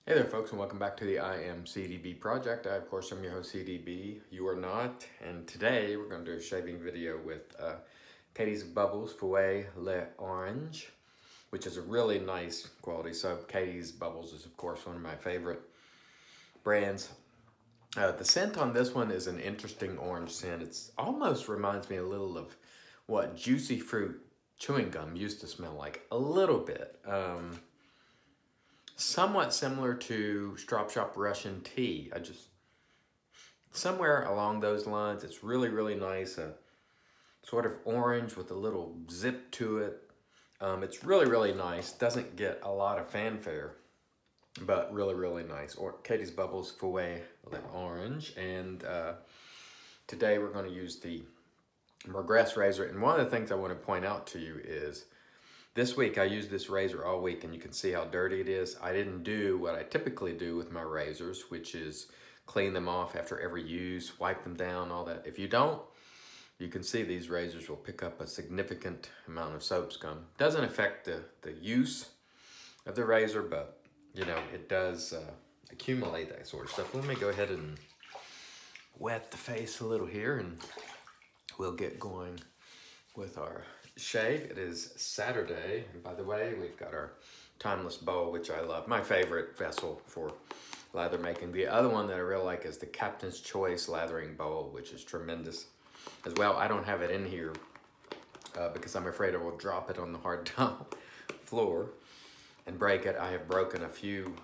Hey there folks, and welcome back to the I Am CDB project. I of course am your host CDB, you are not, and today we're going to do a shaving video with Catie's Bubbles Fouet Le Orange, which is a really nice quality soap. Catie's Bubbles is of course one of my favorite brands. The scent on this one is an interesting orange scent. It almost reminds me a little of what juicy fruit chewing gum used to smell like, a little bit. Somewhat similar to Strop Shop Russian tea. Somewhere along those lines. It's really, really nice. Sort of orange with a little zip to it. It's really, really nice. Doesn't get a lot of fanfare, but really, really nice. Or Catie's Bubbles Fouet Le Orange. And today we're going to use the Mergress razor. And one of the things I want to point out to you is this week I used this razor all week, and you can see how dirty it is. I didn't do what I typically do with my razors, which is clean them off after every use, wipe them down, all that. If you don't, you can see these razors will pick up a significant amount of soap scum. Doesn't affect the use of the razor, but you know, it does accumulate that sort of stuff. Let me go ahead and wet the face a little here, and we'll get going with our shave. It is Saturday, and by the way, we've got our timeless bowl, which I love. My favorite vessel for lather making. The other one that I really like is the Captain's Choice lathering bowl, which is tremendous as well. I don't have it in here because I'm afraid I will drop it on the hard tile floor and break it. I have broken a few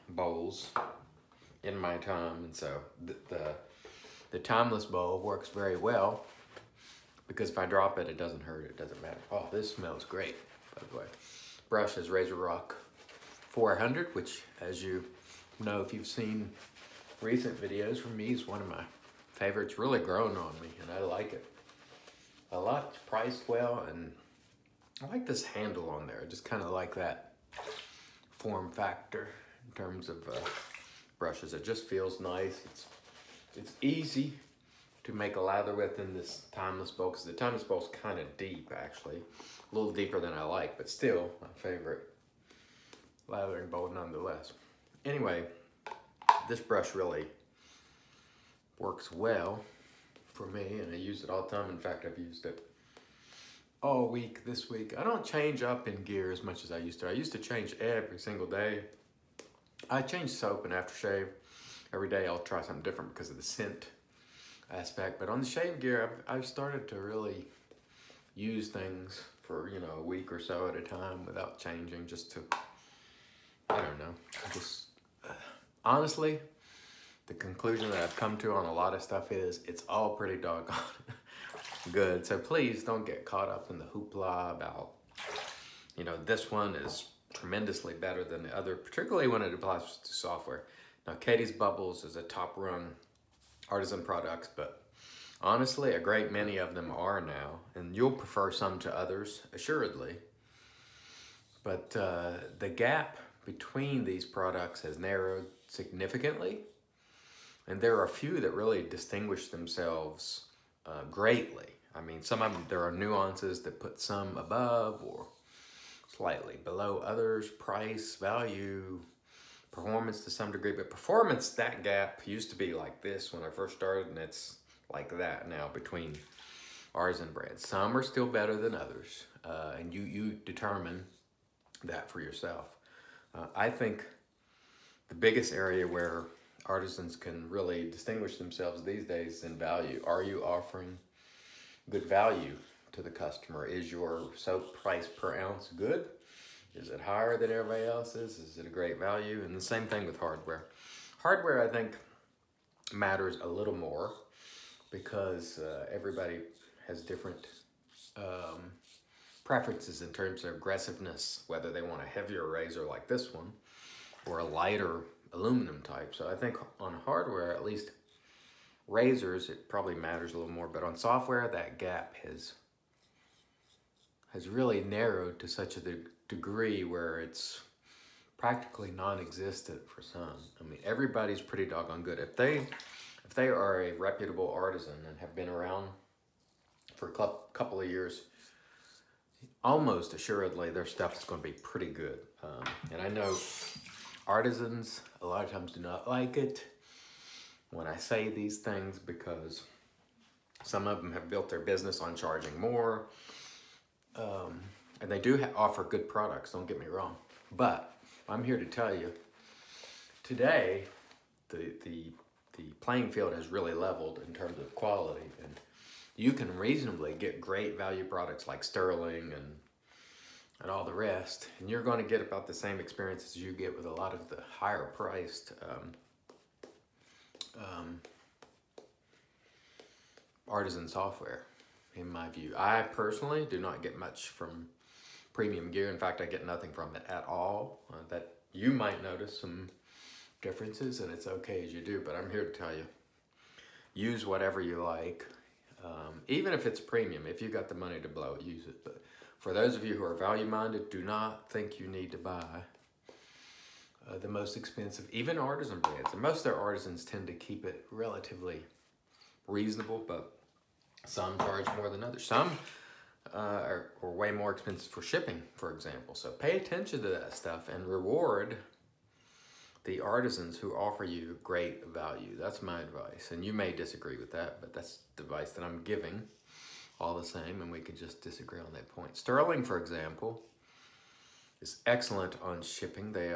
bowls in my time, and so the timeless bowl works very well, because if I drop it, it doesn't hurt, it doesn't matter. Oh, this smells great, by the way. Brush is Razorock 400, which, as you know, if you've seen recent videos from me, is one of my favorites. Really grown on me, and I like it a lot. It's priced well, and I like this handle on there. I just kind of like that form factor in terms of brushes. It just feels nice. It's easy to make a lather with in this timeless bowl, because the timeless bowl is kind of deep, actually, a little deeper than I like, but still my favorite lathering bowl nonetheless. Anyway, this brush really works well for me, and I use it all the time. In fact, I've used it all week this week. I don't change up in gear as much as I used to. I used to change every single day. I change soap and aftershave every day. I'll try something different because of the scent aspect, but on the shave gear, I've started to really use things for, you know, a week or so at a time without changing, just to, I don't know, just honestly, the conclusion that I've come to on a lot of stuff is it's all pretty doggone good. So please don't get caught up in the hoopla about, you know, this one is tremendously better than the other, particularly when it applies to software. Now, Catie's Bubbles is a top rung artisan products, but honestly, a great many of them are now, and you'll prefer some to others, assuredly. But the gap between these products has narrowed significantly, and there are a few that really distinguish themselves greatly. I mean, some of them, there are nuances that put some above or slightly below others, price, value, performance to some degree, but performance, that gap used to be like this when I first started, and it's like that now between artisan brands. Some are still better than others, and you determine that for yourself. I think the biggest area where artisans can really distinguish themselves these days is in value. Are you offering good value to the customer? Is your soap price per ounce good? Is it higher than everybody else's? Is it a great value? And the same thing with hardware. Hardware, I think, matters a little more, because everybody has different preferences in terms of aggressiveness, whether they want a heavier razor like this one or a lighter aluminum type. So I think on hardware, at least razors, it probably matters a little more, but on software, that gap has really narrowed to such a degree where it's practically non-existent for some. I mean, everybody's pretty doggone good. If they are a reputable artisan and have been around for a couple of years, almost assuredly their stuff is going to be pretty good. And I know Artisans a lot of times do not like it when I say these things because some of them have built their business on charging more. And they do offer good products, don't get me wrong. But I'm here to tell you, today, the playing field has really leveled in terms of quality. And you can reasonably get great value products like Sterling and all the rest. And you're going to get about the same experience as you get with a lot of the higher priced artisan software, in my view. I personally do not get much from premium gear. In fact, I get nothing from it at all. That you might notice some differences, and it's okay as you do, but I'm here to tell you, use whatever you like. Even if it's premium, if you got the money to blow it, use it. But for those of you who are value-minded, do not think you need to buy the most expensive, even artisan brands. And most of their artisans tend to keep it relatively reasonable, but some charge more than others. Some are way more expensive for shipping, for example. So pay attention to that stuff and reward the artisans who offer you great value. That's my advice. And you may disagree with that, but that's the advice that I'm giving all the same, and we could just disagree on that point. Sterling, for example, is excellent on shipping. They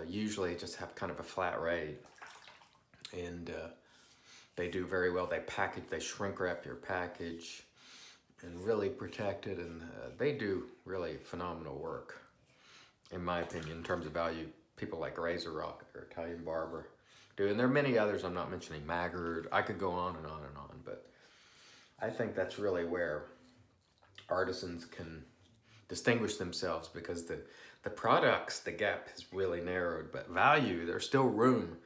usually just have kind of a flat rate, and they do very well. They package, they shrink wrap your package and really protect it, and they do really phenomenal work, in my opinion, in terms of value. People like Razorock or Italian Barber do, and there are many others I'm not mentioning, Mergress. I could go on and on and on, but I think that's really where artisans can distinguish themselves, because the products, the gap has really narrowed, but value, there's still room.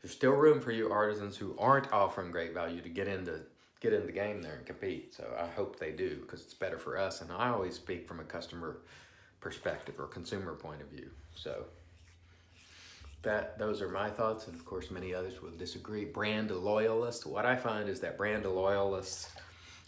There's still room for you artisans who aren't offering great value to get in the game there and compete. So I hope they do, because it's better for us. And I always speak from a customer perspective or consumer point of view. So those are my thoughts, and of course many others will disagree. Brand loyalists, what I find is that brand loyalists,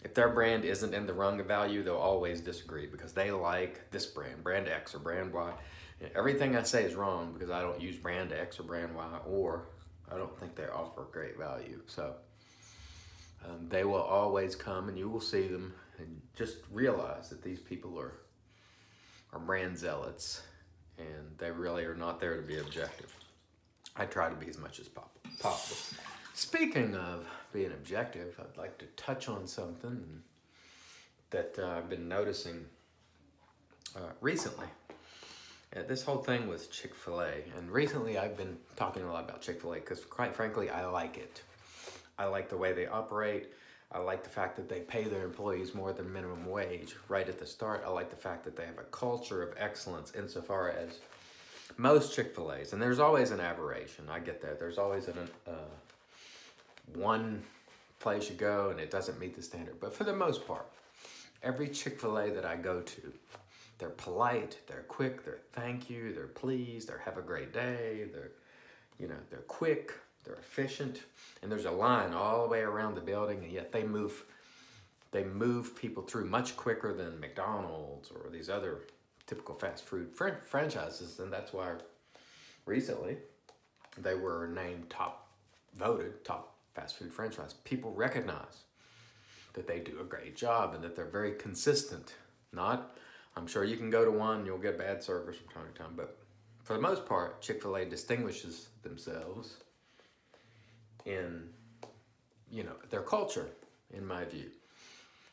if their brand isn't in the rung of value, they'll always disagree because they like this brand, brand X or brand Y. And everything I say is wrong because I don't use brand X or brand Y, or I don't think they offer great value. So they will always come, and you will see them, and just realize that these people are brand zealots, and they really are not there to be objective. I try to be as much as possible. Speaking of being objective, I'd like to touch on something that I've been noticing recently. This whole thing with Chick-fil-A, and recently I've been talking a lot about Chick-fil-A because, quite frankly, I like it. I like the way they operate. I like the fact that they pay their employees more than minimum wage right at the start. I like the fact that they have a culture of excellence insofar as most Chick-fil-A's, and there's always an aberration. I get that. There's always one place you go and it doesn't meet the standard. But for the most part, every Chick-fil-A that I go to, they're polite, they're quick, they're thank you, they're pleased, they're have a great day, they're quick, they're efficient, and there's a line all the way around the building, and yet they move people through much quicker than McDonald's or these other typical fast food franchises. And that's why recently they were named voted top fast food franchise. People recognize that they do a great job and that they're very consistent. I'm sure you can go to one and you'll get bad service from time to time, but for the most part, Chick-fil-A distinguishes themselves in, their culture, in my view,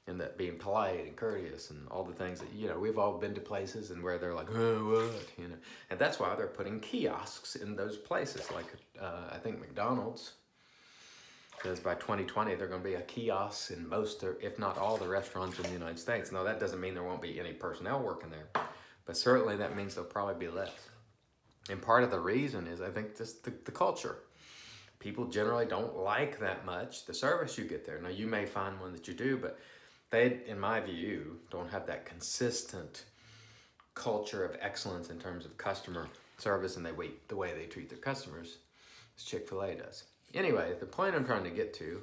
and that being polite and courteous and all the things that, we've all been to places and where they're like, oh, what, and that's why they're putting kiosks in those places. Like, I think McDonald's, because by 2020, they're going to be a kiosk in most, if not all, the restaurants in the United States. Now, that doesn't mean there won't be any personnel working there, but certainly that means there'll probably be less. And part of the reason is, I think, just the culture. People generally don't like that much the service you get there. Now, you may find one that you do, but they, in my view, don't have that consistent culture of excellence in terms of customer service and the way they treat their customers as Chick-fil-A does. Anyway, the point I'm trying to get to,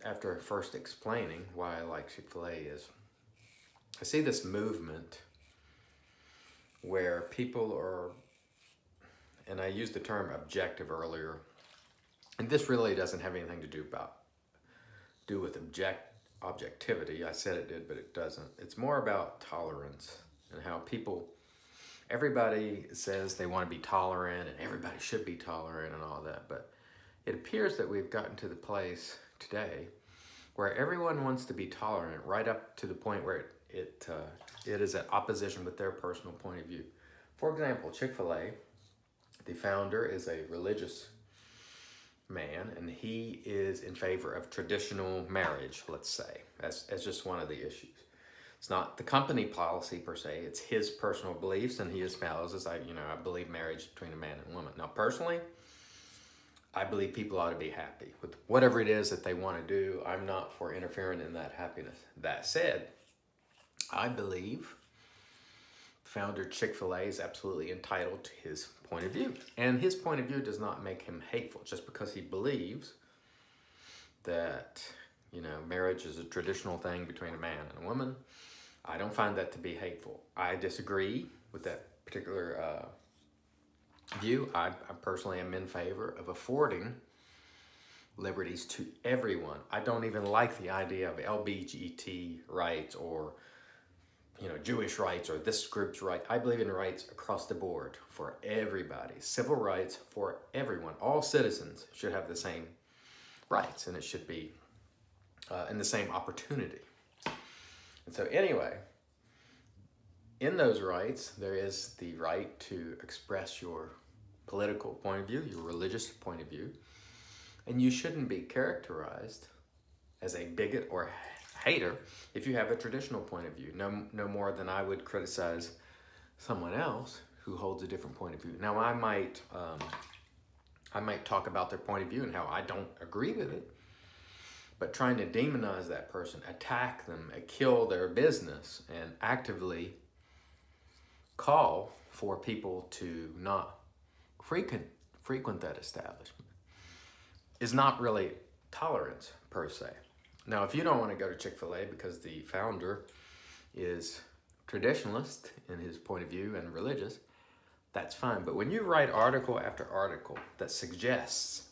after first explaining why I like Chick-fil-A, is I see this movement where people are and I used the term objective earlier, and this really doesn't have anything to do with objectivity. I said it did, but it doesn't. It's more about tolerance and how everybody says they want to be tolerant and everybody should be tolerant and all that, but it appears that we've gotten to the place today where everyone wants to be tolerant right up to the point where it is at opposition with their personal point of view. For example, Chick-fil-A, the founder is a religious man, and he is in favor of traditional marriage, let's say, as just one of the issues. It's not the company policy per se, it's his personal beliefs, and he espouses, I believe marriage between a man and a woman. Now, personally, I believe people ought to be happy with whatever it is that they want to do. I'm not for interfering in that happiness. That said, I believe founder Chick-fil-A is absolutely entitled to his point of view. And his point of view does not make him hateful just because he believes that, marriage is a traditional thing between a man and a woman. I don't find that to be hateful. I disagree with that particular view. I personally am in favor of affording liberties to everyone. I don't even like the idea of LGBT rights or Jewish rights or this group's right. I believe in rights across the board for everybody. Civil rights for everyone. All citizens should have the same rights, and it should be in the same opportunity. And so anyway, in those rights, there is the right to express your political point of view, your religious point of view, and you shouldn't be characterized as a bigot or hater if you have a traditional point of view, no more than I would criticize someone else who holds a different point of view. Now, I might talk about their point of view and how I don't agree with it, but trying to demonize that person, attack them, kill their business, and actively call for people to not frequent that establishment is not really tolerance per se. Now, if you don't want to go to Chick-fil-A because the founder is traditionalist in his point of view and religious, that's fine. But when you write article after article that suggests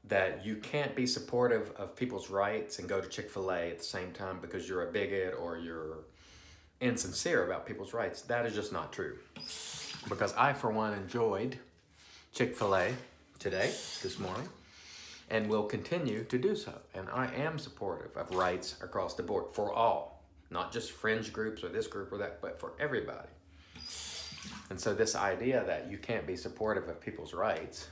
that you can't be supportive of people's rights and go to Chick-fil-A at the same time because you're a bigot or you're insincere about people's rights, that is just not true. Because I, for one, enjoyed Chick-fil-A this morning, and will continue to do so. And I am supportive of rights across the board for all, not just fringe groups or this group or that, but for everybody. And so this idea that you can't be supportive of people's rights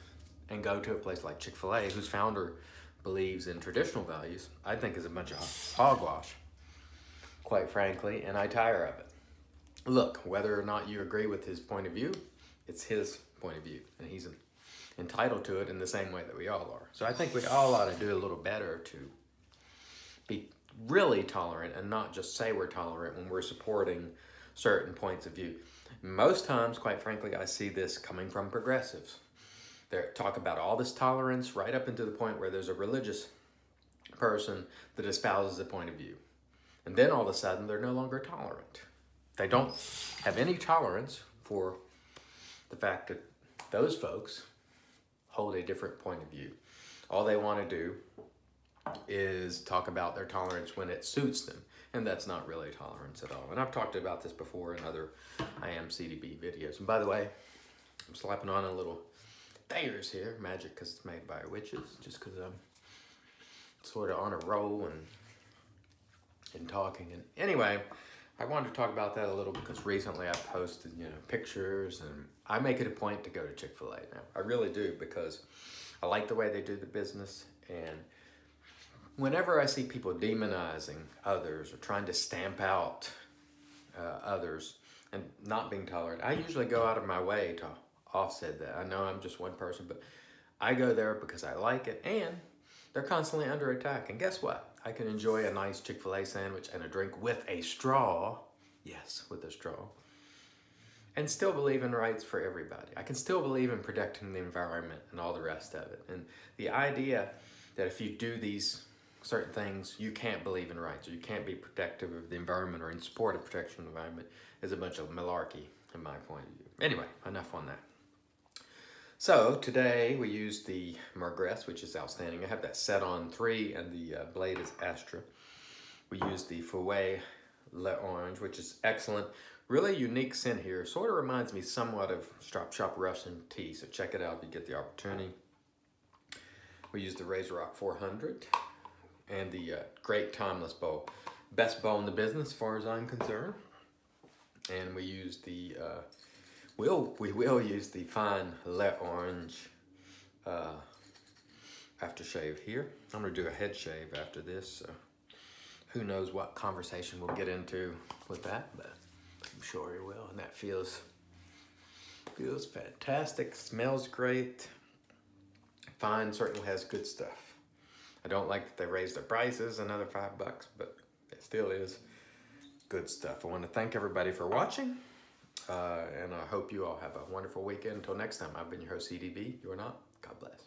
and go to a place like Chick-fil-A, whose founder believes in traditional values, I think is a bunch of hogwash, quite frankly, and I tire of it. Look, whether or not you agree with his point of view, it's his point of view, and he's entitled to it in the same way that we all are. So I think we all ought to do a little better to be really tolerant and not just say we're tolerant when we're supporting certain points of view. Most times, quite frankly, I see this coming from progressives. They talk about all this tolerance right up into the point where there's a religious person that espouses a point of view. And then all of a sudden, they're no longer tolerant. They don't have any tolerance for the fact that those folks hold a different point of view. All they want to do is talk about their tolerance when it suits them, and that's not really tolerance at all. And I've talked about this before in other I Am CDB videos. And by the way, I'm slapping on a little Thayer's here, magic because it's made by witches, just because I'm sort of on a roll and talking. And anyway, I wanted to talk about that a little because recently I posted, pictures, and I make it a point to go to Chick-fil-A now. I really do, because I like the way they do the business, and whenever I see people demonizing others or trying to stamp out others and not being tolerant, I usually go out of my way to offset that. I know I'm just one person, but I go there because I like it, and they're constantly under attack. And guess what? I can enjoy a nice Chick-fil-A sandwich and a drink with a straw. Yes, with a straw. And still believe in rights for everybody. I can still believe in protecting the environment and all the rest of it. And the idea that if you do these certain things, you can't believe in rights, or you can't be protective of the environment or in support of protection of the environment is a bunch of malarkey, in my point of view. Anyway, enough on that. So today we used the Mergress, which is outstanding. I have that set on 3 and the blade is Astra. We used the Fouet Le Orange, which is excellent. Really unique scent here. Sort of reminds me somewhat of Strop Shop Russian tea, so check it out if you get the opportunity. We used the Razorock 400 and the Great Timeless Bow. Best bow in the business as far as I'm concerned. And we used the we will use the fine Le Orange aftershave here. I'm gonna do a head shave after this, so who knows what conversation we'll get into with that, but I'm sure we will. And that feels fantastic, smells great. Fine certainly has good stuff. I don't like that they raised their prices another $5, but it still is good stuff. I want to thank everybody for watching. And I hope you all have a wonderful weekend. Until next time, I've been your host, CDB. You're not. God bless.